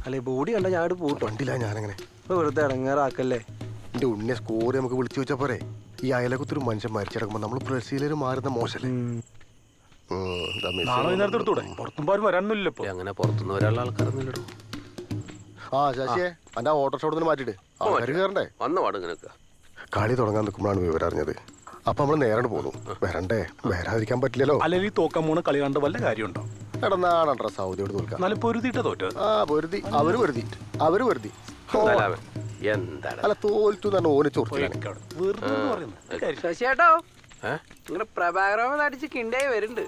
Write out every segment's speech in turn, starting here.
അല്ലെ ബോഡി കണ്ട ഞാൻ പോട്ടോ. വണ്ടില്ല ഞാനങ്ങനെ വെറുതെ ഇടങ്ങാറാക്കല്ലേ. എന്റെ ഉണ്ണിയെ സ്കോർ നമുക്ക് വിളിച്ചു വെച്ചാ പോരെ. ഈ അയലകുത്തൊരു മനുഷ്യൻ മരിച്ചടക്കുമ്പോ നമ്മൾ ബ്രസീലിൽ മാറുന്ന മോശല്ലേ. അങ്ങനെ പുറത്തുനിന്ന് ഒരാളുടെ ആൾക്കാരൊന്നുമില്ലടോ. ആ ശശിയെ എന്റെ ഓട്ടോഷോടത്തിന് മാറ്റിട്ട് ആൾക്കാർ കയറണ്ടേ. വന്ന പാട് ഇങ്ങനെയൊക്കെ കളി തുടങ്ങാൻ നിൽക്കുമ്പോഴാണ് വിവരം അറിഞ്ഞത്. അപ്പൊ നമ്മള് നേരെ പോന്നു. വരണ്ടേ, വരാതിരിക്കാൻ പറ്റില്ലല്ലോ. അല്ലെങ്കിൽ തോക്കാൻ പോണ കളി കണ്ട് വല്ല കാര്യമുണ്ടോ? എടന്നാണോ സൗദിയോട് തോൽക്കാം. നല്ല പൊരുതിട്ട് തോറ്റ. ആ പൊരുതി, അവര് പൊരുതി. എന്താണ് അല്ല തോൽറ്റു തന്നെ ഓന് ചൊറിച്ചിലാണ്. ശശിയേട്ടോ ഇങ്ങനെ പ്രഭാകരൻ അടിച്ച് കിണ്ടായി വരുന്നുണ്ട്.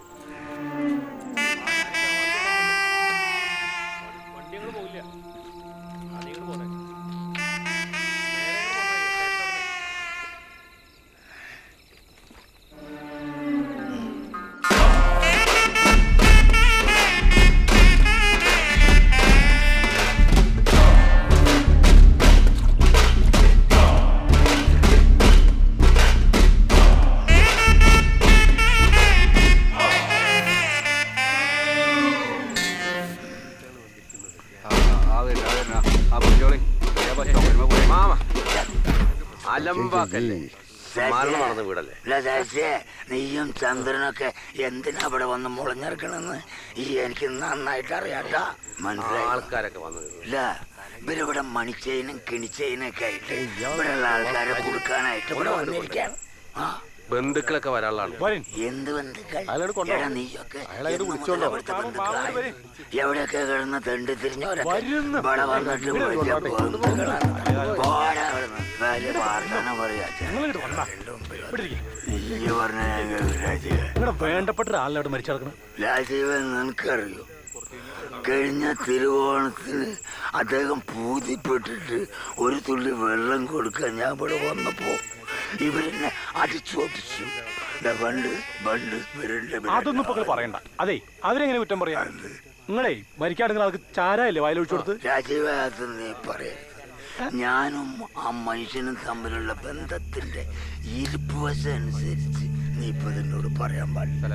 നീയും ചന്ദ്രനൊക്കെ എന്തിനാ ഇവിടെ വന്ന് മുളഞ്ഞിറക്കണെന്ന് എനിക്ക് നന്നായിട്ട് അറിയാട്ടാ. മനസ്സിലായി? ആൾക്കാരൊക്കെ വന്നത് ഇല്ല, ഇവരിവിടെ മണിച്ചേനും കിണിച്ചേനൊക്കെ ആയിട്ട് ഇവിടെയുള്ള ആൾക്കാരെ കൊടുക്കാനായിട്ട് ഇവിടെ വന്നിരിക്കാണ്. ബന്ധുക്കളൊക്കെ വരാനുള്ളതാണ്. എന്ത് ബന്ധുക്കൾ? നീയൊക്കെ എവിടെയൊക്കെ കിടന്ന് തെണ്ടി തിരിഞ്ഞവരൊക്കെ ഇവിടെ വന്നിട്ട് വലിയ ബന്ധുക്കളാണ്. വലിയ വാർത്താനം പറയാ. വേണ്ടപ്പെട്ട ഒരാളിനോട് മരിച്ചടക്കണം. രാജീവൻ നിനക്കറിയോ, കഴിഞ്ഞ തിരുവോണത്തിന് അദ്ദേഹം പൂതിപ്പെട്ടിട്ട് ഒരു തുള്ളി വെള്ളം കൊടുക്കാൻ ഞാൻ ഇവിടെ വന്നപ്പോ ഇവരെന്നെ അടിച്ചോട്ടിച്ചു. അതൊന്നും ഇപ്പൊ പറയണ്ട. അതെ, അവരെങ്ങനെ കുറ്റം പറയാ? നിങ്ങളെ മരിക്കാണെങ്കിൽ ആൾക്ക് ചാരല്ലേ വായിലൊഴിച്ചു കൊടുത്ത്? രാജീവ, അത് നീ പറയരുത്. ഞാനും ആ മനുഷ്യനും തമ്മിലുള്ള ബന്ധത്തിന്റെ ഇരിപ്പ് വശം അനുസരിച്ച് നീ ഇപ്പൊ എന്നോട് പറയാൻ പാടില്ല.